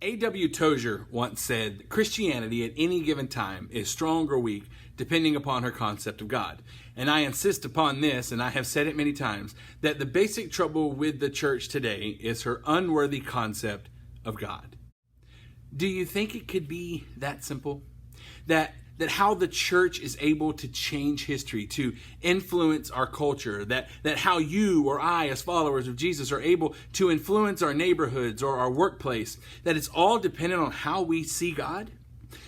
A.W. Tozer once said, Christianity at any given time is strong or weak depending upon her concept of God. And I insist upon this, and I have said it many times, that the basic trouble with the church today is her unworthy concept of God. Do you think it could be that simple? That how the church is able to change history, to influence our culture, that how you or I as followers of Jesus are able to influence our neighborhoods or our workplace, that it's all dependent on how we see God?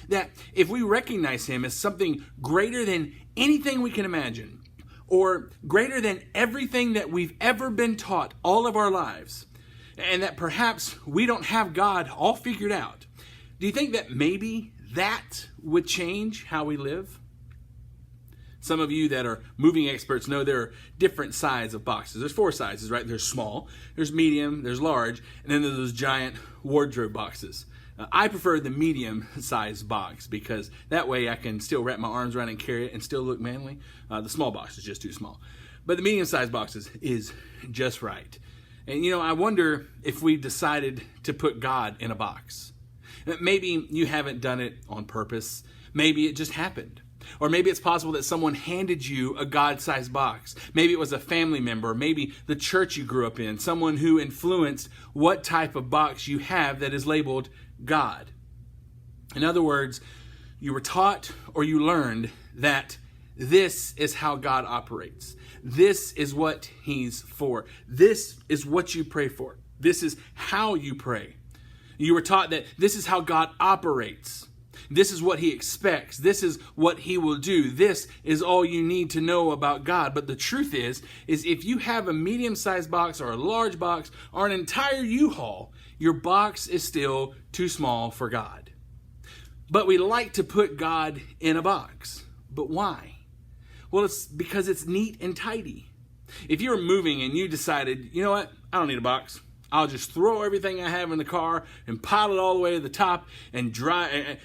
That if we recognize Him as something greater than anything we can imagine, or greater than everything that we've ever been taught all of our lives, and that perhaps we don't have God all figured out, do you think that maybe that would change how we live? Some of you that are moving experts know there are different sizes of boxes. There's 4 sizes, right? There's small, there's medium, there's large, and then there's those giant wardrobe boxes. I prefer the medium-sized box because that way I can still wrap my arms around and carry it and still look manly. The small box is just too small. But the medium-sized box is just right. And I wonder if we've decided to put God in a box. Maybe you haven't done it on purpose. Maybe it just happened. Or maybe it's possible that someone handed you a God-sized box. Maybe it was a family member. Maybe the church you grew up in. Someone who influenced what type of box you have that is labeled God. In other words, you were taught or you learned that this is how God operates. This is what He's for. This is what you pray for. This is how you pray. You were taught that this is how God operates. This is what He expects. This is what He will do. This is all you need to know about God. But the truth is if you have a medium-sized box or a large box or an entire U-Haul, your box is still too small for God. But we like to put God in a box. But why? Well, it's because it's neat and tidy. If you were moving and you decided, you know what, I don't need a box. I'll just throw everything I have in the car and pile it all the way to the top and drive,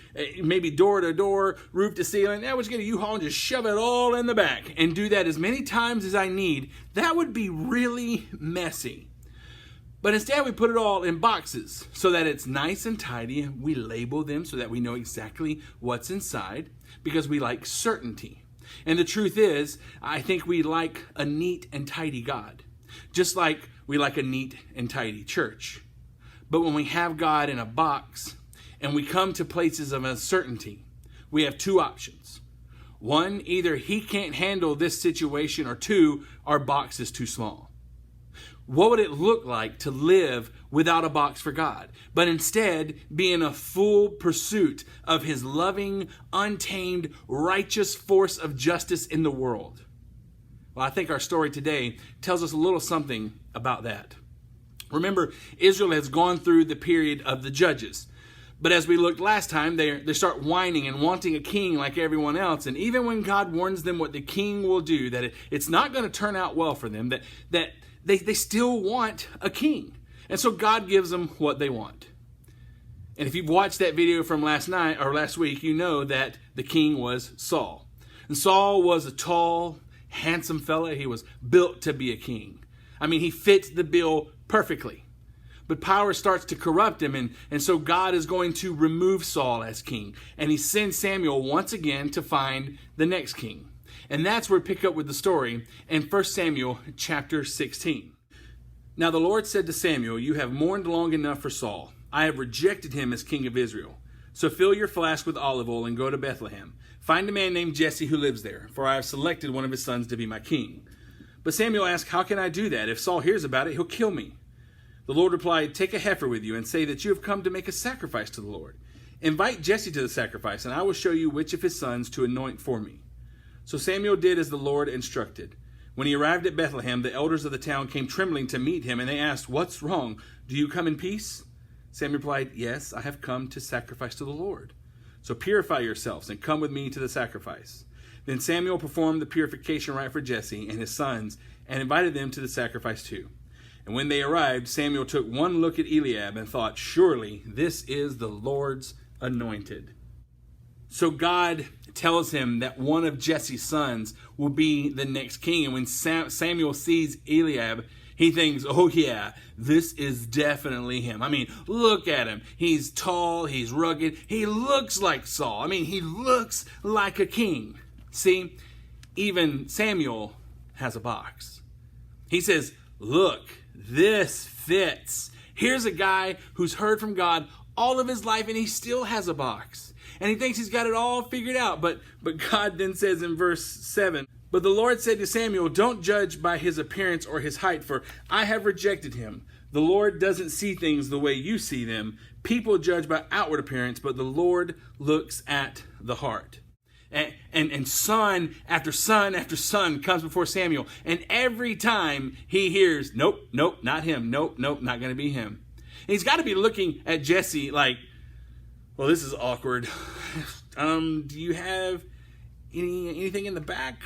maybe door to door, roof to ceiling. Now we'll just get a U-Haul and just shove it all in the back and do that as many times as I need. That would be really messy. But instead we put it all in boxes so that it's nice and tidy. We label them so that we know exactly what's inside because we like certainty. And the truth is, I think we like a neat and tidy God. Just like we like a neat and tidy church. But when we have God in a box and we come to places of uncertainty, we have 2 options. 1, either He can't handle this situation, or 2, our box is too small. What would it look like to live without a box for God, but instead be in a full pursuit of His loving, untamed, righteous force of justice in the world? Well, I think our story today tells us a little something about that. Remember, Israel has gone through the period of the judges. But as we looked last time, they start whining and wanting a king like everyone else. And even when God warns them what the king will do, that it's not going to turn out well for them, that they still want a king. And so God gives them what they want. And if you've watched that video from last week, you know that the king was Saul. And Saul was a tall, handsome fella. He was built to be a king. I mean, he fit the bill perfectly. But power starts to corrupt him, and so God is going to remove Saul as king. And He sends Samuel once again to find the next king. And that's where we pick up with the story in 1 Samuel chapter 16. Now the Lord said to Samuel, "You have mourned long enough for Saul. I have rejected him as king of Israel. So fill your flask with olive oil and go to Bethlehem. Find a man named Jesse who lives there, for I have selected one of his sons to be my king." But Samuel asked, "How can I do that? If Saul hears about it, he'll kill me." The Lord replied, "Take a heifer with you and say that you have come to make a sacrifice to the Lord. Invite Jesse to the sacrifice, and I will show you which of his sons to anoint for me." So Samuel did as the Lord instructed. When he arrived at Bethlehem, the elders of the town came trembling to meet him, and they asked, "What's wrong? Do you come in peace?" Samuel replied, "Yes, I have come to sacrifice to the Lord. So purify yourselves and come with me to the sacrifice." Then Samuel performed the purification rite for Jesse and his sons and invited them to the sacrifice too. And when they arrived, Samuel took one look at Eliab and thought, "Surely this is the Lord's anointed." So God tells him that one of Jesse's sons will be the next king. And when Samuel sees Eliab, He thinks, oh yeah, this is definitely him. I mean, look at him. He's tall, he's rugged, he looks like Saul. I mean, he looks like a king. See, even Samuel has a box. He says, look, this fits. Here's a guy who's heard from God all of his life and he still has a box. And he thinks he's got it all figured out. But God then says in verse 7, but the Lord said to Samuel, don't judge by his appearance or his height, for I have rejected him. The Lord doesn't see things the way you see them. People judge by outward appearance, but the Lord looks at the heart. And son after son after son comes before Samuel. And every time he hears, nope, not him. Nope, not going to be him. And he's got to be looking at Jesse like, well, this is awkward. Do you have anything in the back?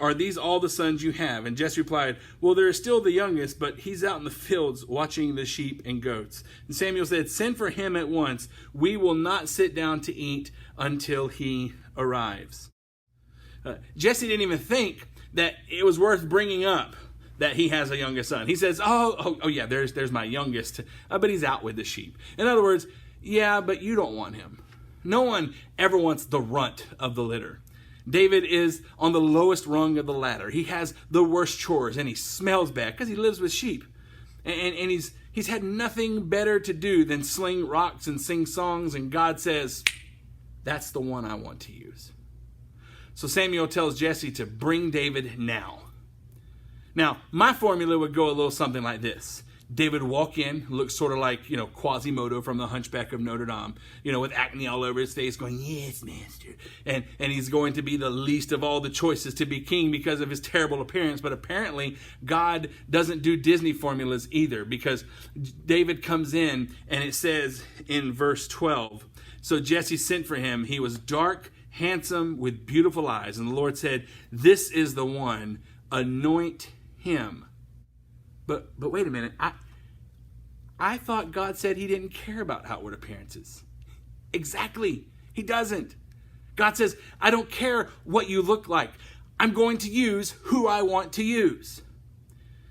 Are these all the sons you have? And Jesse replied, well, there is still the youngest, but he's out in the fields watching the sheep and goats. And Samuel said, send for him at once. We will not sit down to eat until he arrives. Jesse didn't even think that it was worth bringing up that he has a youngest son. He says, oh yeah, there's my youngest, but he's out with the sheep. In other words, yeah, but you don't want him. No one ever wants the runt of the litter. David is on the lowest rung of the ladder. He has the worst chores and he smells bad because he lives with sheep. And he's had nothing better to do than sling rocks and sing songs. And God says, that's the one I want to use. So Samuel tells Jesse to bring David now. Now, my formula would go a little something like this. David would walk in, look sort of like, Quasimodo from the Hunchback of Notre Dame, with acne all over his face going, yes, master. And he's going to be the least of all the choices to be king because of his terrible appearance. But apparently God doesn't do Disney formulas either, because David comes in and it says in verse 12, so Jesse sent for him. He was dark, handsome, with beautiful eyes. And the Lord said, this is the one, anoint him. But wait a minute. I thought God said he didn't care about outward appearances. Exactly. He doesn't. God says, I don't care what you look like. I'm going to use who I want to use.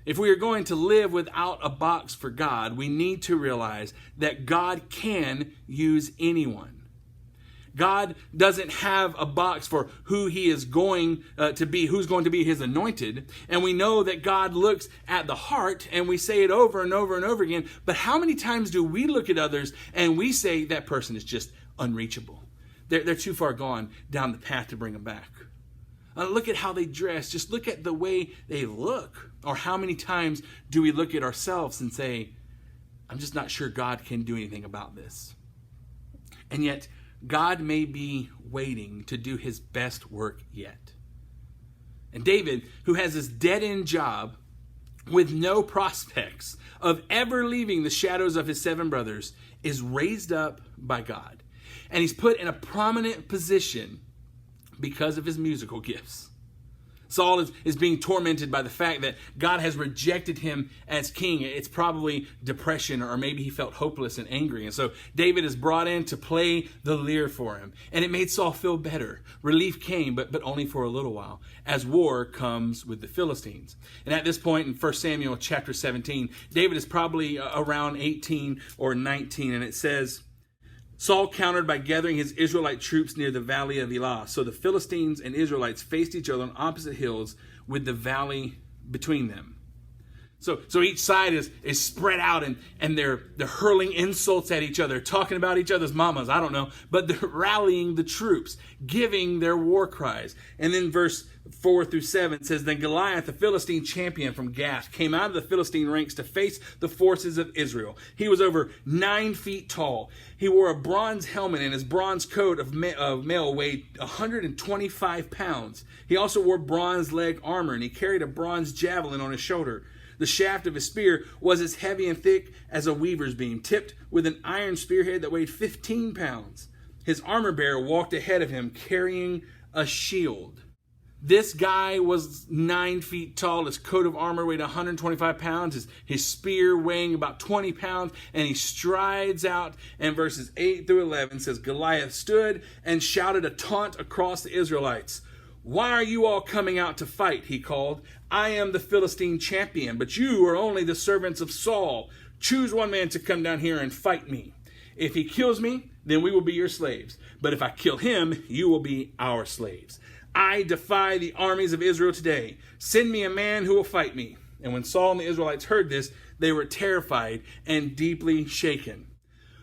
If we are going to live without a box for God, we need to realize that God can use anyone. God doesn't have a box for who he is going to be, who's going to be his anointed. And we know that God looks at the heart, and we say it over and over and over again. But how many times do we look at others and we say that person is just unreachable? They're too far gone down the path to bring them back. Look at how they dress. Just look at the way they look. Or how many times do we look at ourselves and say, I'm just not sure God can do anything about this. And yet, God may be waiting to do his best work yet. And David, who has this dead-end job with no prospects of ever leaving the shadows of his 7 brothers, is raised up by God. And he's put in a prominent position because of his musical gifts. Saul is being tormented by the fact that God has rejected him as king. It's probably depression, or maybe he felt hopeless and angry. And so David is brought in to play the lyre for him. And it made Saul feel better. Relief came, but only for a little while, as war comes with the Philistines. And at this point in 1 Samuel chapter 17, David is probably around 18 or 19. And it says, Saul countered by gathering his Israelite troops near the valley of Elah. So the Philistines and Israelites faced each other on opposite hills with the valley between them. So each side is spread out and they're hurling insults at each other, talking about each other's mamas, I don't know. But they're rallying the troops, giving their war cries. And then verse 4 through 7 says, then Goliath, the Philistine champion from Gath, came out of the Philistine ranks to face the forces of Israel. He was over 9 feet tall. He wore a bronze helmet, and his bronze coat of mail weighed 125 pounds. He also wore bronze leg armor, and he carried a bronze javelin on his shoulder. The shaft of his spear was as heavy and thick as a weaver's beam, tipped with an iron spearhead that weighed 15 pounds. His armor bearer walked ahead of him, carrying a shield. This guy was 9 feet tall. His coat of armor weighed 125 pounds. His spear weighing about 20 pounds. And he strides out. And verses 8 through 11 says, Goliath stood and shouted a taunt across the Israelites. "Why are you all coming out to fight?" he called. "I am the Philistine champion, but you are only the servants of Saul. Choose one man to come down here and fight me. If he kills me, then we will be your slaves. But if I kill him, you will be our slaves. I defy the armies of Israel today. Send me a man who will fight me." And when Saul and the Israelites heard this, they were terrified and deeply shaken.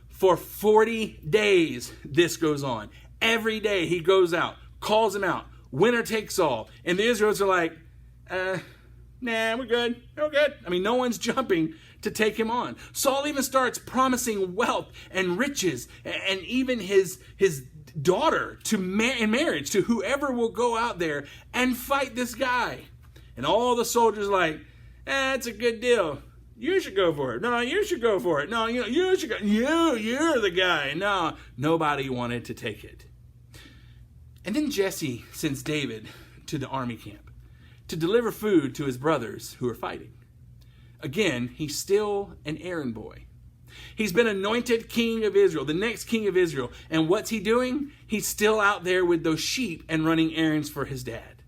For 40 days, this goes on. Every day he goes out, calls them out. Winner takes all. And the Israelites are like, nah, we're good. We're good. I mean, no one's jumping to take him on. Saul even starts promising wealth and riches and even his daughter in marriage to whoever will go out there and fight this guy. And all the soldiers are like, it's a good deal. You should go for it. No, you should go for it. No, you should go. You're the guy. No, nobody wanted to take it. And then Jesse sends David to the army camp to deliver food to his brothers who are fighting. Again, he's still an errand boy. He's been anointed king of Israel, the next king of Israel. And what's he doing? He's still out there with those sheep and running errands for his dad.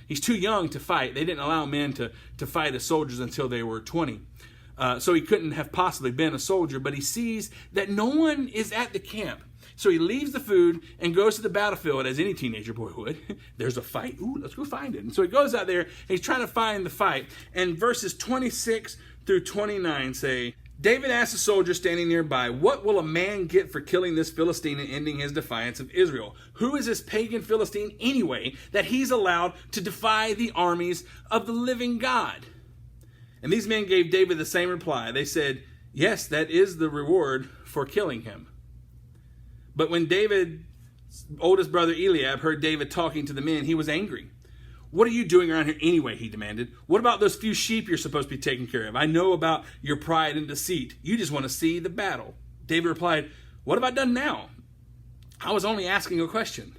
He's too young to fight. They didn't allow men to fight as soldiers until they were 20. So he couldn't have possibly been a soldier, but he sees that no one is at the camp. So he leaves the food and goes to the battlefield, as any teenager boy would. There's a fight. Ooh, let's go find it. And so he goes out there, and he's trying to find the fight. And verses 26 through 29 say, David asked a soldier standing nearby, "What will a man get for killing this Philistine and ending his defiance of Israel? Who is this pagan Philistine anyway that he's allowed to defy the armies of the living God?" And these men gave David the same reply. They said, "Yes, that is the reward for killing him." But when David's oldest brother Eliab heard David talking to the men, he was angry. "What are you doing around here anyway?" he demanded. "What about those few sheep you're supposed to be taking care of? I know about your pride and deceit. You just want to see the battle." David replied, "What have I done now? I was only asking a question.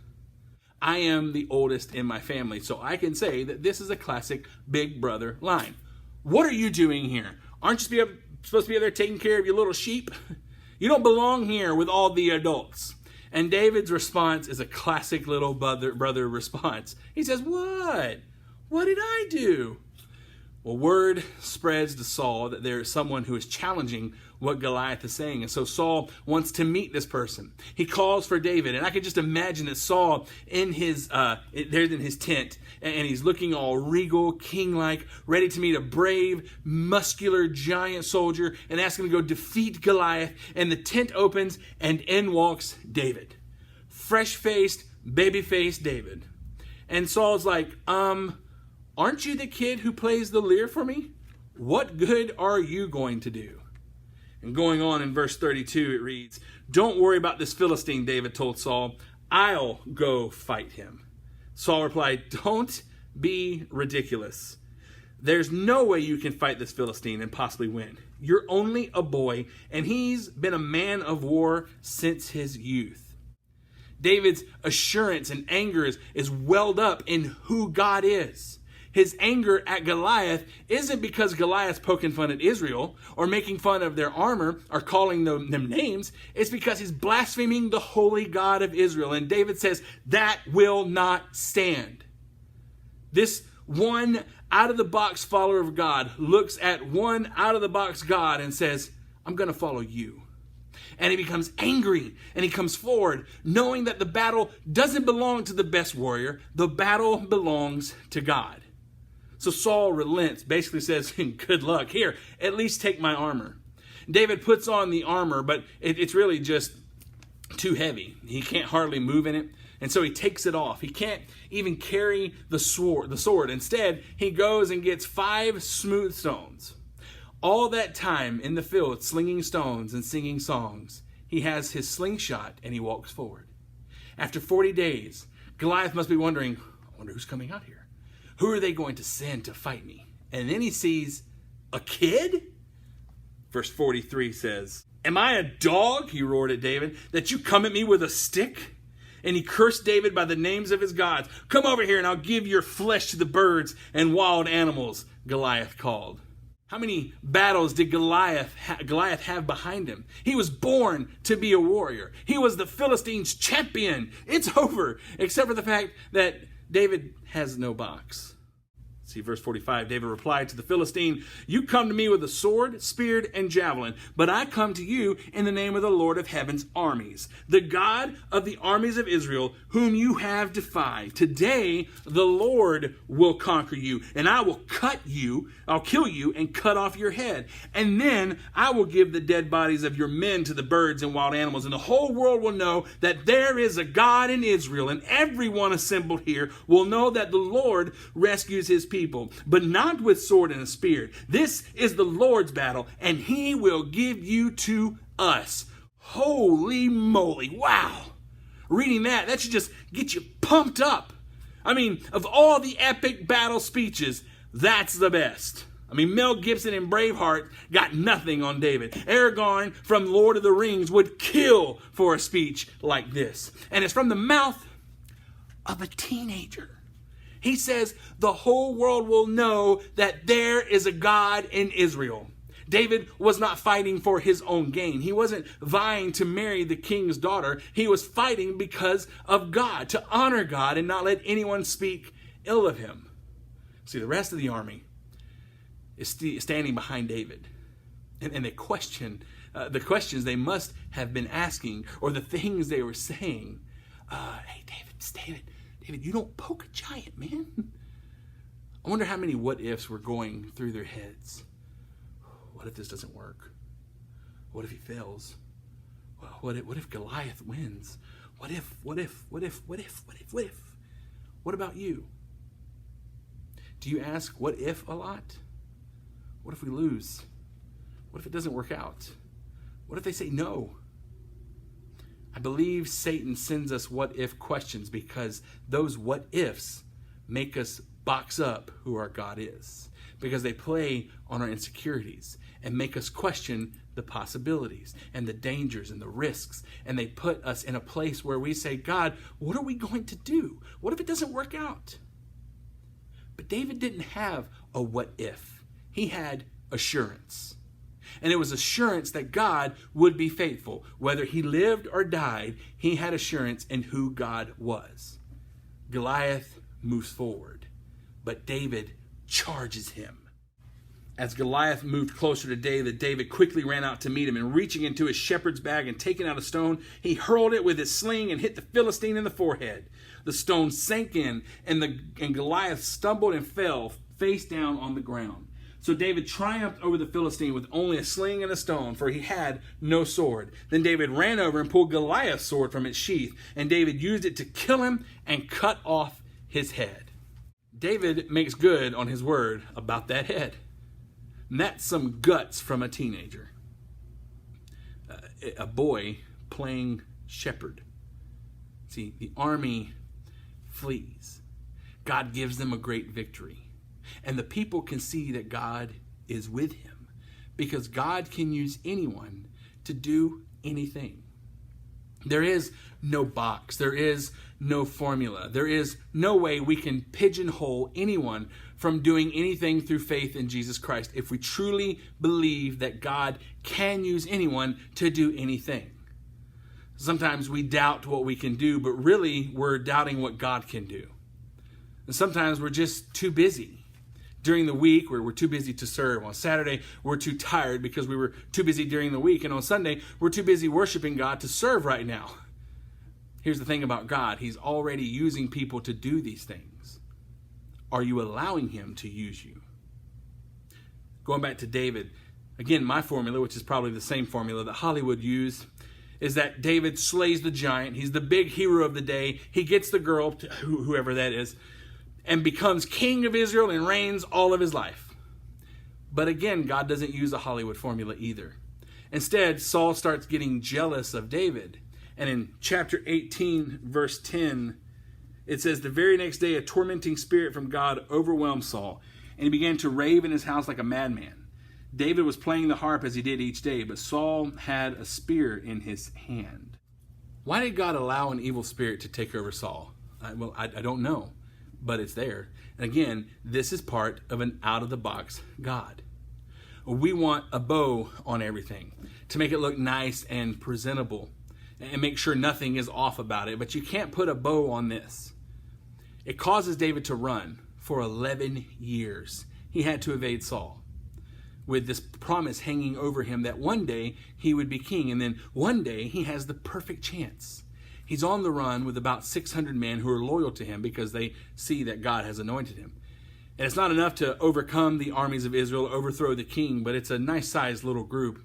I am the oldest in my family, so I can say that this is a classic big brother line. What are you doing here? Aren't you supposed to be there taking care of your little sheep? You don't belong here with all the adults." And David's response is a classic little brother response. He says, "What? What did I do?" Well, word spreads to Saul that there is someone who is challenging what Goliath is saying. And so Saul wants to meet this person. He calls for David. And I can just imagine that Saul there's in his tent. And he's looking all regal, king-like, ready to meet a brave, muscular, giant soldier and ask him to go defeat Goliath. And the tent opens and in walks David. Fresh-faced, baby-faced David. And Saul's like, aren't you the kid who plays the lyre for me? What good are you going to do?" And going on in verse 32, it reads, "Don't worry about this Philistine," David told Saul. "I'll go fight him." Saul replied, "Don't be ridiculous. There's no way you can fight this Philistine and possibly win. You're only a boy, and he's been a man of war since his youth." David's assurance and anger is welled up in who God is. His anger at Goliath isn't because Goliath's poking fun at Israel or making fun of their armor or calling them names. It's because he's blaspheming the holy God of Israel. And David says, that will not stand. This one out-of-the-box follower of God looks at one out-of-the-box God and says, "I'm going to follow you." And he becomes angry and he comes forward knowing that the battle doesn't belong to the best warrior. The battle belongs to God. So Saul relents, basically says, "Good luck. Here, at least take my armor." David puts on the armor, but it's really just too heavy. He can't hardly move in it. And so he takes it off. He can't even carry the sword. Instead, he goes and gets 5 smooth stones. All that time in the field, slinging stones and singing songs, he has his slingshot and he walks forward. After 40 days, Goliath must be wondering, I wonder who's coming out here. Who are they going to send to fight me? And then he sees a kid? Verse 43 says, "Am I a dog," he roared at David, "that you come at me with a stick?" And he cursed David by the names of his gods. "Come over here and I'll give your flesh to the birds and wild animals," Goliath called. How many battles did Goliath have behind him? He was born to be a warrior. He was the Philistines' champion. It's over, except for the fact that David has no box. See, verse 45, David replied to the Philistine, "You come to me with a sword, spear, and javelin, but I come to you in the name of the Lord of heaven's armies, the God of the armies of Israel, whom you have defied. Today the Lord will conquer you, and I will I'll kill you and cut off your head. And then I will give the dead bodies of your men to the birds and wild animals, and the whole world will know that there is a God in Israel, and everyone assembled here will know that the Lord rescues his people, but not with sword and a spear. This is the Lord's battle, and he will give you to us." Holy moly. Wow. Reading that should just get you pumped up. I mean, of all the epic battle speeches, that's the best. I mean, Mel Gibson in Braveheart got nothing on David. Aragorn from Lord of the Rings would kill for a speech like this. And it's from the mouth of a teenager. He says, the whole world will know that there is a God in Israel. David was not fighting for his own gain. He wasn't vying to marry the king's daughter. He was fighting because of God, to honor God and not let anyone speak ill of him. See, the rest of the army is standing behind David. And they question the questions they must have been asking, or the things they were saying. Hey, David, you don't poke a giant, man. I wonder how many what ifs were going through their heads. What if this doesn't work? What if he fails? Well, what if Goliath wins? What if? What about you? Do you ask what if a lot? What if we lose? What if it doesn't work out? What if they say no? I believe Satan sends us what if questions because those what ifs make us box up who our God is, because they play on our insecurities and make us question the possibilities and the dangers and the risks, and they put us in a place where we say, God, what are we going to do? What if it doesn't work out? But David didn't have a what if. He had assurance. And it was assurance that God would be faithful. Whether he lived or died, he had assurance in who God was. Goliath moves forward, but David charges him. As Goliath moved closer to David quickly ran out to meet him, and reaching into his shepherd's bag and taking out a stone, he hurled it with his sling and hit the Philistine in the forehead. The stone sank in, and Goliath stumbled and fell face down on the ground. So David triumphed over the Philistine with only a sling and a stone, for he had no sword. Then David ran over and pulled Goliath's sword from its sheath, and David used it to kill him and cut off his head. David makes good on his word about that head. And that's some guts from a teenager. A boy playing shepherd. See, the army flees. God gives them a great victory. And the people can see that God is with him, because God can use anyone to do anything. There is no box. There is no formula. There is no way we can pigeonhole anyone from doing anything through faith in Jesus Christ if we truly believe that God can use anyone to do anything. Sometimes we doubt what we can do, but really we're doubting what God can do. And sometimes we're just too busy. During the week, we're too busy to serve. On Saturday, we're too tired because we were too busy during the week. And on Sunday, we're too busy worshiping God to serve right now. Here's the thing about God. He's already using people to do these things. Are you allowing him to use you? Going back to David, again, my formula, which is probably the same formula that Hollywood used, is that David slays the giant. He's the big hero of the day. He gets the girl, whoever that is, and becomes king of Israel and reigns all of his life. But again, God doesn't use a Hollywood formula either. Instead, Saul starts getting jealous of David. And in chapter 18, verse 10, it says, the very next day, a tormenting spirit from God overwhelmed Saul, and he began to rave in his house like a madman. David was playing the harp as he did each day, but Saul had a spear in his hand. Why did God allow an evil spirit to take over Saul? I don't know. But it's there. And again, this is part of an out-of-the-box God. We want a bow on everything to make it look nice and presentable and make sure nothing is off about it. But you can't put a bow on this. It causes David to run for 11 years. He had to evade Saul, with this promise hanging over him that one day he would be king. And then one day he has the perfect chance. He's on the run with about 600 men who are loyal to him because they see that God has anointed him. And it's not enough to overcome the armies of Israel, overthrow the king, but it's a nice-sized little group.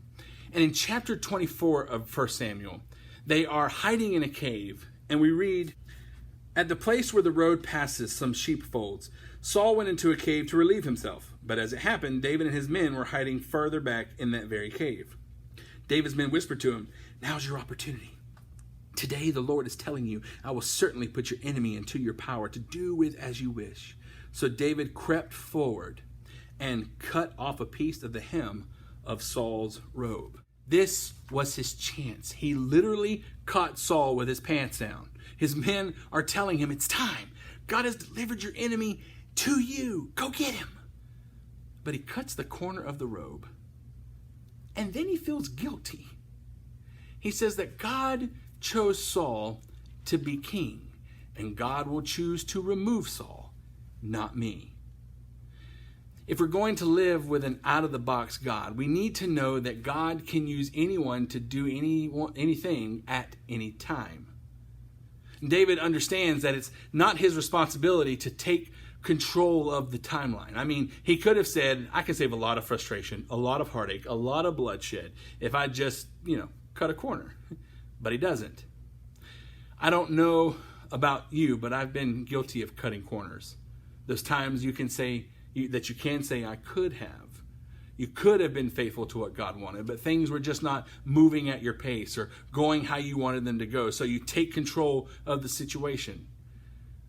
And in chapter 24 of 1 Samuel, they are hiding in a cave. And we read, "At the place where the road passes some sheepfolds, Saul went into a cave to relieve himself. But as it happened, David and his men were hiding further back in that very cave. David's men whispered to him, 'Now's your opportunity. Today the Lord is telling you, I will certainly put your enemy into your power to do with as you wish.' So David crept forward and cut off a piece of the hem of Saul's robe." This was his chance. He literally caught Saul with his pants down. His men are telling him, "It's time. God has delivered your enemy to you. Go get him." But he cuts the corner of the robe. And then he feels guilty. He says that God chose Saul to be king, and God will choose to remove Saul, not me. If we're going to live with an out-of-the-box God, we need to know that God can use anyone to do anything at any time. David understands that it's not his responsibility to take control of the timeline. I mean, he could have said, "I can save a lot of frustration, a lot of heartache, a lot of bloodshed if I just, cut a corner." But he doesn't. I don't know about you, but I've been guilty of cutting corners. Those times you can say, I could have. You could have been faithful to what God wanted, but things were just not moving at your pace or going how you wanted them to go. So you take control of the situation.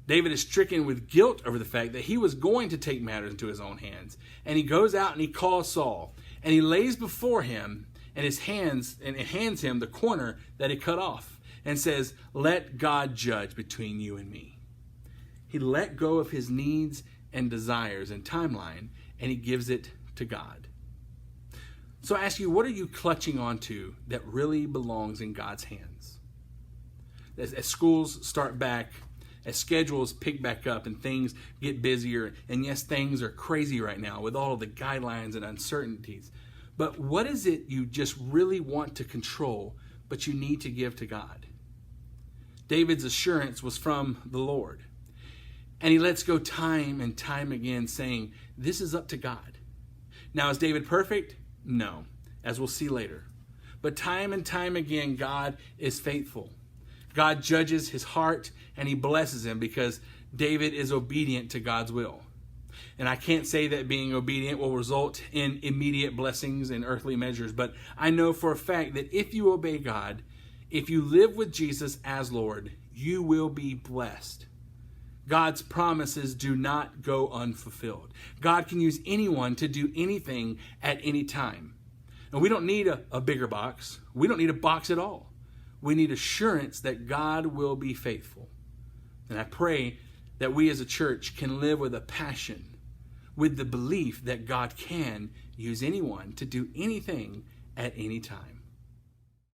David is stricken with guilt over the fact that he was going to take matters into his own hands. And he goes out and he calls Saul, and he lays before him and hands him the corner that he cut off and says, "Let God judge between you and me." He let go of his needs and desires and timeline, and he gives it to God. So I ask you, what are you clutching onto that really belongs in God's hands? As schools start back, as schedules pick back up and things get busier, and yes, things are crazy right now with all of the guidelines and uncertainties, but what is it you just really want to control, but you need to give to God? David's assurance was from the Lord. And he lets go time and time again, saying, this is up to God. Now, is David perfect? No, as we'll see later. But time and time again, God is faithful. God judges his heart, and he blesses him because David is obedient to God's will. And I can't say that being obedient will result in immediate blessings and earthly measures, but I know for a fact that if you obey God, if you live with Jesus as Lord, you will be blessed. God's promises do not go unfulfilled. God can use anyone to do anything at any time. And we don't need a bigger box. We don't need a box at all. We need assurance that God will be faithful. And I pray that we as a church can live with a passion, with the belief that God can use anyone to do anything at any time.